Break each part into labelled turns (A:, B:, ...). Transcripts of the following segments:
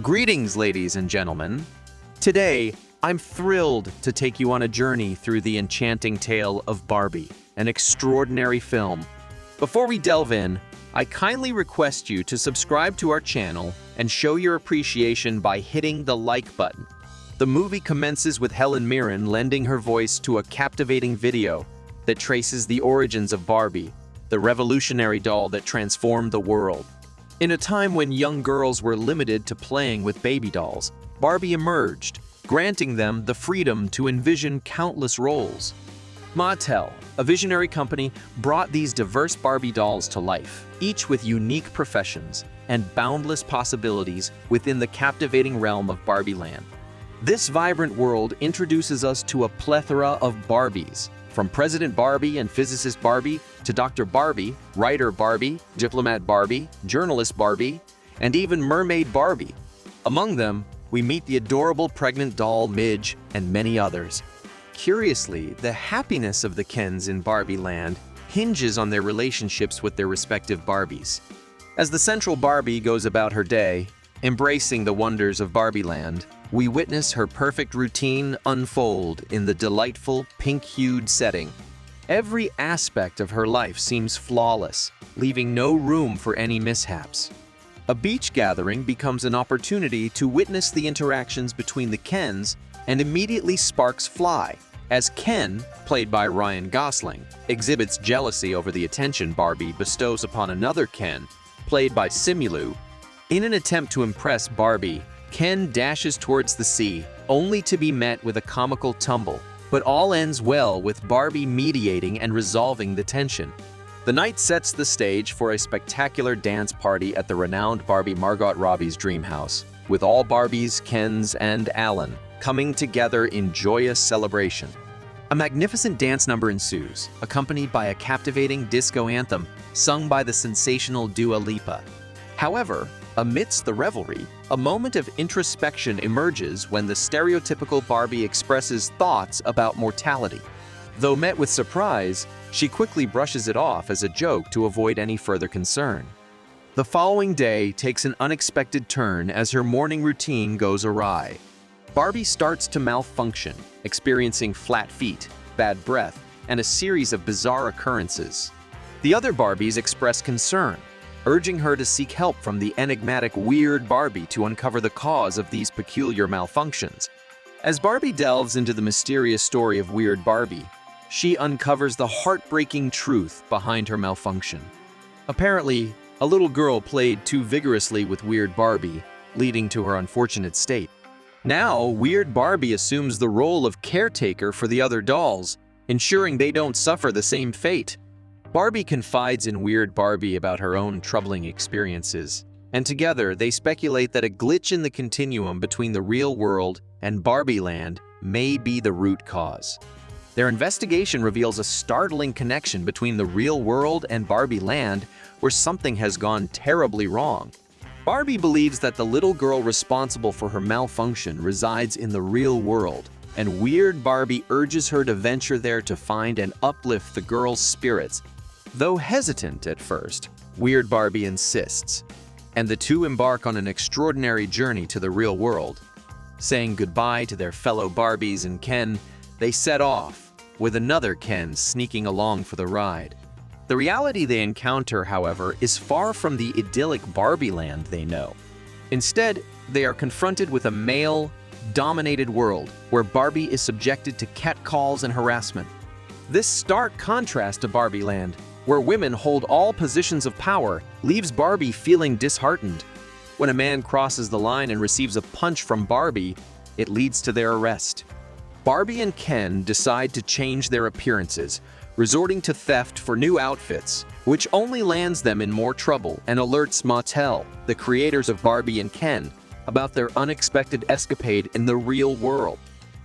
A: Greetings, ladies and gentlemen. Today, I'm thrilled to take you on a journey through the enchanting tale of Barbie, an extraordinary film. Before we delve in, I kindly request you to subscribe to our channel and show your appreciation by hitting the like button. The movie commences with Helen Mirren lending her voice to a captivating video that traces the origins of Barbie, the revolutionary doll that transformed the world. In a time when young girls were limited to playing with baby dolls, Barbie emerged, granting them the freedom to envision countless roles. Mattel, a visionary company, brought these diverse Barbie dolls to life, each with unique professions and boundless possibilities within the captivating realm of Barbie Land. This vibrant world introduces us to a plethora of Barbies, from President Barbie and Physicist Barbie to Dr. Barbie, Writer Barbie, Diplomat Barbie, Journalist Barbie, and even Mermaid Barbie. Among them, we meet the adorable pregnant doll Midge and many others. Curiously, the happiness of the Kens in Barbie Land hinges on their relationships with their respective Barbies. As the central Barbie goes about her day, embracing the wonders of Barbie Land, we witness her perfect routine unfold in the delightful pink-hued setting. Every aspect of her life seems flawless, leaving no room for any mishaps. A beach gathering becomes an opportunity to witness the interactions between the Kens, and immediately sparks fly, as Ken, played by Ryan Gosling, exhibits jealousy over the attention Barbie bestows upon another Ken, played by Simu. In an attempt to impress Barbie, Ken dashes towards the sea, only to be met with a comical tumble, but all ends well with Barbie mediating and resolving the tension. The night sets the stage for a spectacular dance party at the renowned Barbie Margot Robbie's dream house, with all Barbies, Kens, and Alan coming together in joyous celebration. A magnificent dance number ensues, accompanied by a captivating disco anthem sung by the sensational Dua Lipa. However, amidst the revelry, a moment of introspection emerges when the stereotypical Barbie expresses thoughts about mortality. Though met with surprise, she quickly brushes it off as a joke to avoid any further concern. The following day takes an unexpected turn as her morning routine goes awry. Barbie starts to malfunction, experiencing flat feet, bad breath, and a series of bizarre occurrences. The other Barbies express concern, urging her to seek help from the enigmatic Weird Barbie to uncover the cause of these peculiar malfunctions. As Barbie delves into the mysterious story of Weird Barbie, she uncovers the heartbreaking truth behind her malfunction. Apparently, a little girl played too vigorously with Weird Barbie, leading to her unfortunate state. Now, Weird Barbie assumes the role of caretaker for the other dolls, ensuring they don't suffer the same fate. Barbie confides in Weird Barbie about her own troubling experiences, and together they speculate that a glitch in the continuum between the real world and Barbie Land may be the root cause. Their investigation reveals a startling connection between the real world and Barbie Land, where something has gone terribly wrong. Barbie believes that the little girl responsible for her malfunction resides in the real world, and Weird Barbie urges her to venture there to find and uplift the girl's spirits. Though hesitant at first, Weird Barbie insists, and the two embark on an extraordinary journey to the real world. Saying goodbye to their fellow Barbies and Ken, they set off, with another Ken sneaking along for the ride. The reality they encounter, however, is far from the idyllic Barbie Land they know. Instead, they are confronted with a male-dominated world where Barbie is subjected to catcalls and harassment. This stark contrast to Barbie Land, where women hold all positions of power, leaves Barbie feeling disheartened. When a man crosses the line and receives a punch from Barbie, it leads to their arrest. Barbie and Ken decide to change their appearances, resorting to theft for new outfits, which only lands them in more trouble and alerts Mattel, the creators of Barbie and Ken, about their unexpected escapade in the real world.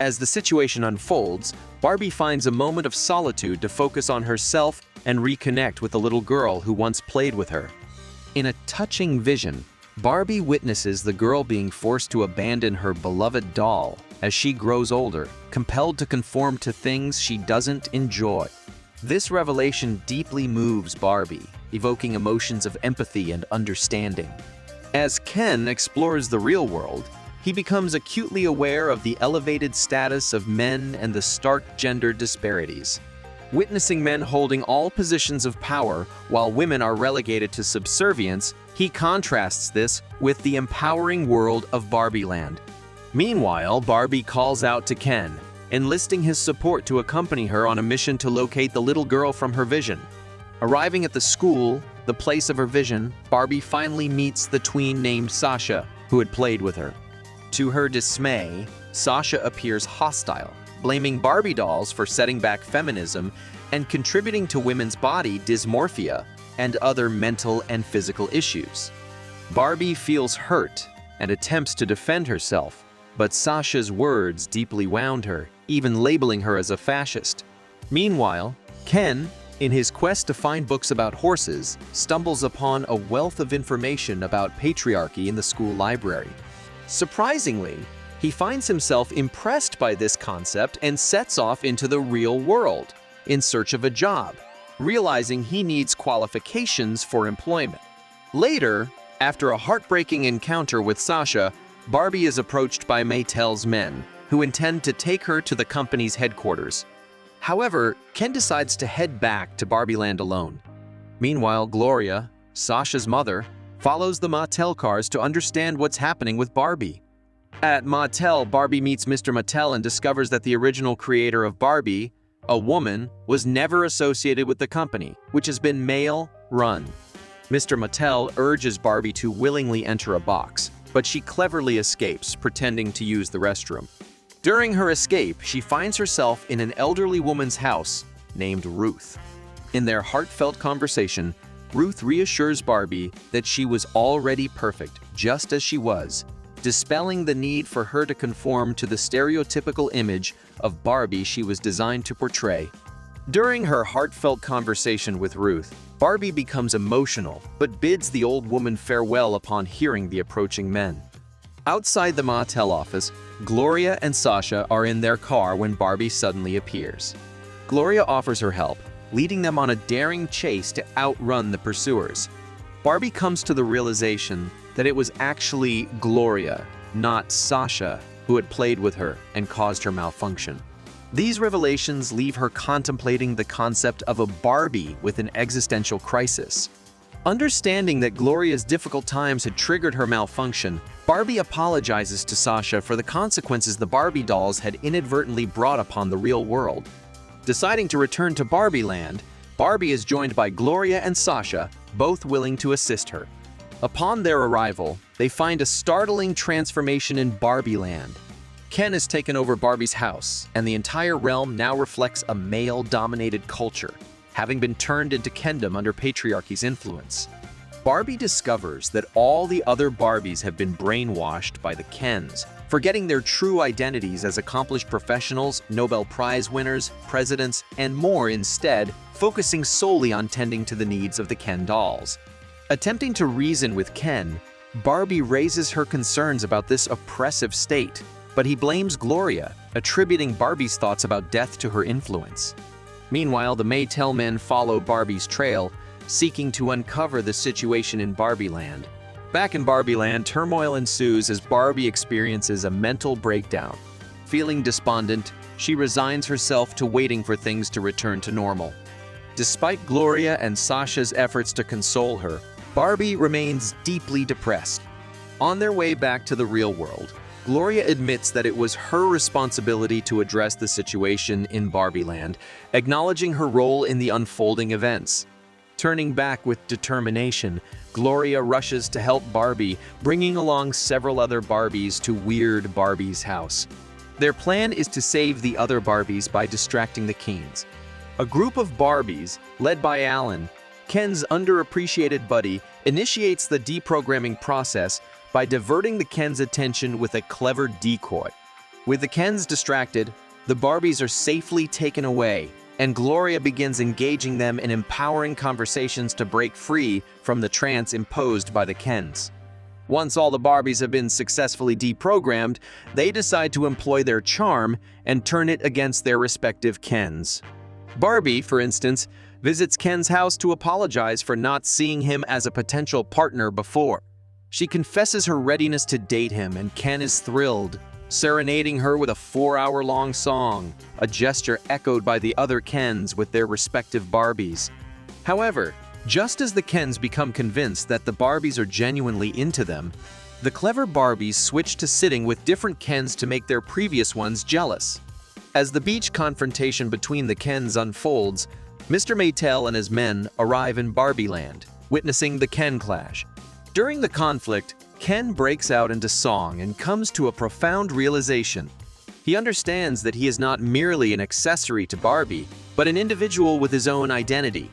A: As the situation unfolds, Barbie finds a moment of solitude to focus on herself and reconnect with the little girl who once played with her. In a touching vision, Barbie witnesses the girl being forced to abandon her beloved doll as she grows older, compelled to conform to things she doesn't enjoy. This revelation deeply moves Barbie, evoking emotions of empathy and understanding. As Ken explores the real world, he becomes acutely aware of the elevated status of men and the stark gender disparities. Witnessing men holding all positions of power while women are relegated to subservience, he contrasts this with the empowering world of Barbie Land. Meanwhile, Barbie calls out to Ken, enlisting his support to accompany her on a mission to locate the little girl from her vision. Arriving at the school, the place of her vision, Barbie finally meets the tween named Sasha, who had played with her. To her dismay, Sasha appears hostile, blaming Barbie dolls for setting back feminism and contributing to women's body dysmorphia and other mental and physical issues. Barbie feels hurt and attempts to defend herself, but Sasha's words deeply wound her, even labeling her as a fascist. Meanwhile, Ken, in his quest to find books about horses, stumbles upon a wealth of information about patriarchy in the school library. Surprisingly, he finds himself impressed by this concept and sets off into the real world in search of a job, realizing he needs qualifications for employment. Later, after a heartbreaking encounter with Sasha, Barbie is approached by Mattel's men, who intend to take her to the company's headquarters. However, Ken decides to head back to Barbie Land alone. Meanwhile, Gloria, Sasha's mother, follows the Mattel cars to understand what's happening with Barbie. At Mattel, Barbie meets Mr. Mattel and discovers that the original creator of Barbie, a woman, was never associated with the company, which has been male-run. Mr. Mattel urges Barbie to willingly enter a box, but she cleverly escapes, pretending to use the restroom. During her escape, she finds herself in an elderly woman's house named Ruth. In their heartfelt conversation, Ruth reassures Barbie that she was already perfect, just as she was, dispelling the need for her to conform to the stereotypical image of Barbie she was designed to portray. During her heartfelt conversation with Ruth, Barbie becomes emotional, but bids the old woman farewell upon hearing the approaching men. Outside the Mattel office, Gloria and Sasha are in their car when Barbie suddenly appears. Gloria offers her help, leading them on a daring chase to outrun the pursuers. Barbie comes to the realization that it was actually Gloria, not Sasha, who had played with her and caused her malfunction. These revelations leave her contemplating the concept of a Barbie with an existential crisis. Understanding that Gloria's difficult times had triggered her malfunction, Barbie apologizes to Sasha for the consequences the Barbie dolls had inadvertently brought upon the real world. Deciding to return to Barbie Land, Barbie is joined by Gloria and Sasha, both willing to assist her. Upon their arrival, they find a startling transformation in Barbie Land. Ken has taken over Barbie's house, and the entire realm now reflects a male-dominated culture, having been turned into Kendom under patriarchy's influence. Barbie discovers that all the other Barbies have been brainwashed by the Kens, forgetting their true identities as accomplished professionals, Nobel Prize winners, presidents, and more, instead focusing solely on tending to the needs of the Ken dolls. Attempting to reason with Ken, Barbie raises her concerns about this oppressive state, but he blames Gloria, attributing Barbie's thoughts about death to her influence. Meanwhile, the Mattel men follow Barbie's trail, seeking to uncover the situation in Barbie Land. Back in Barbie Land, turmoil ensues as Barbie experiences a mental breakdown. Feeling despondent, she resigns herself to waiting for things to return to normal. Despite Gloria and Sasha's efforts to console her, Barbie remains deeply depressed. On their way back to the real world, Gloria admits that it was her responsibility to address the situation in Barbie Land, acknowledging her role in the unfolding events. Turning back with determination, Gloria rushes to help Barbie, bringing along several other Barbies to Weird Barbie's house. Their plan is to save the other Barbies by distracting the Keens. A group of Barbies, led by Alan, Ken's underappreciated buddy, initiates the deprogramming process by diverting the Kens' attention with a clever decoy. With the Kens distracted, the Barbies are safely taken away, and Gloria begins engaging them in empowering conversations to break free from the trance imposed by the Kens. Once all the Barbies have been successfully deprogrammed, they decide to employ their charm and turn it against their respective Kens. Barbie, for instance, visits Ken's house to apologize for not seeing him as a potential partner before. She confesses her readiness to date him, and Ken is thrilled, serenading her with a 4-hour-long song, a gesture echoed by the other Kens with their respective Barbies. However, just as the Kens become convinced that the Barbies are genuinely into them, the clever Barbies switch to sitting with different Kens to make their previous ones jealous. As the beach confrontation between the Kens unfolds, Mr. Maytel and his men arrive in Barbie Land, witnessing the Ken clash. During the conflict, Ken breaks out into song and comes to a profound realization. He understands that he is not merely an accessory to Barbie, but an individual with his own identity.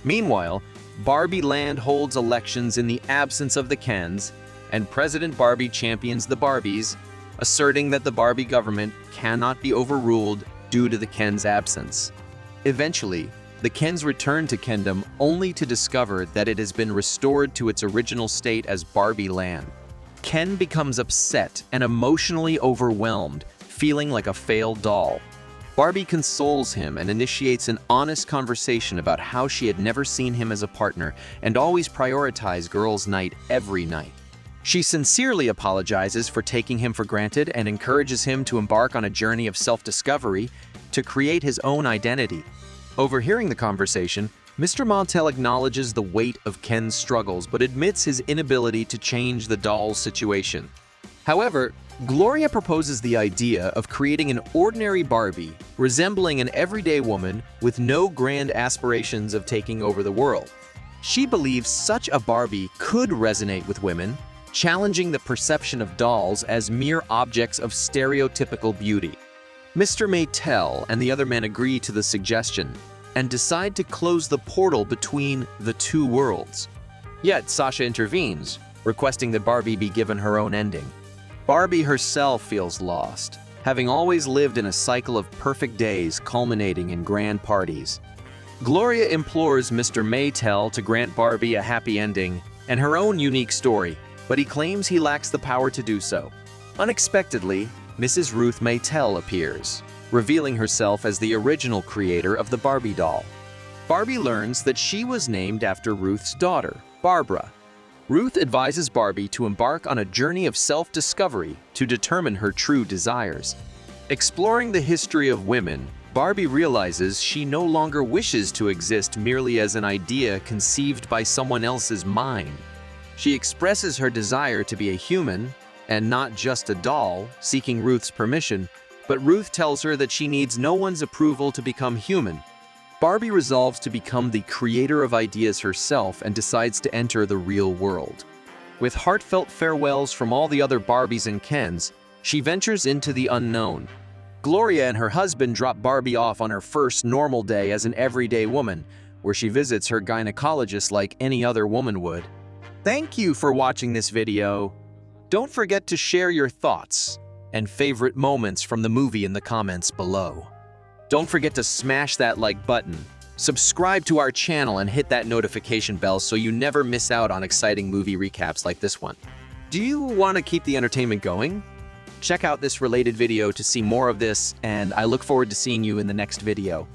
A: Meanwhile, Barbie Land holds elections in the absence of the Kens, and President Barbie champions the Barbies, asserting that the Barbie government cannot be overruled due to the Kens' absence. Eventually, the Kens return to Kendom only to discover that it has been restored to its original state as Barbie Land. Ken becomes upset and emotionally overwhelmed, feeling like a failed doll. Barbie consoles him and initiates an honest conversation about how she had never seen him as a partner and always prioritized girls' night every night. She sincerely apologizes for taking him for granted and encourages him to embark on a journey of self-discovery to create his own identity. Overhearing the conversation, Mr. Montel acknowledges the weight of Ken's struggles but admits his inability to change the doll's situation. However, Gloria proposes the idea of creating an ordinary Barbie resembling an everyday woman with no grand aspirations of taking over the world. She believes such a Barbie could resonate with women, challenging the perception of dolls as mere objects of stereotypical beauty. Mr. Maytel and the other men agree to the suggestion and decide to close the portal between the two worlds. Yet Sasha intervenes, requesting that Barbie be given her own ending. Barbie herself feels lost, having always lived in a cycle of perfect days culminating in grand parties. Gloria implores Mr. Maytel to grant Barbie a happy ending and her own unique story, but he claims he lacks the power to do so. Unexpectedly, Mrs. Ruth Maytel appears, revealing herself as the original creator of the Barbie doll. Barbie learns that she was named after Ruth's daughter, Barbara. Ruth advises Barbie to embark on a journey of self-discovery to determine her true desires. Exploring the history of women, Barbie realizes she no longer wishes to exist merely as an idea conceived by someone else's mind. She expresses her desire to be a human, and not just a doll, seeking Ruth's permission, but Ruth tells her that she needs no one's approval to become human. Barbie resolves to become the creator of ideas herself and decides to enter the real world. With heartfelt farewells from all the other Barbies and Kens, she ventures into the unknown. Gloria and her husband drop Barbie off on her first normal day as an everyday woman, where she visits her gynecologist like any other woman would. Thank you for watching this video. Don't forget to share your thoughts and favorite moments from the movie in the comments below. Don't forget to smash that like button, subscribe to our channel, and hit that notification bell so you never miss out on exciting movie recaps like this one. Do you want to keep the entertainment going? Check out this related video to see more of this, and I look forward to seeing you in the next video.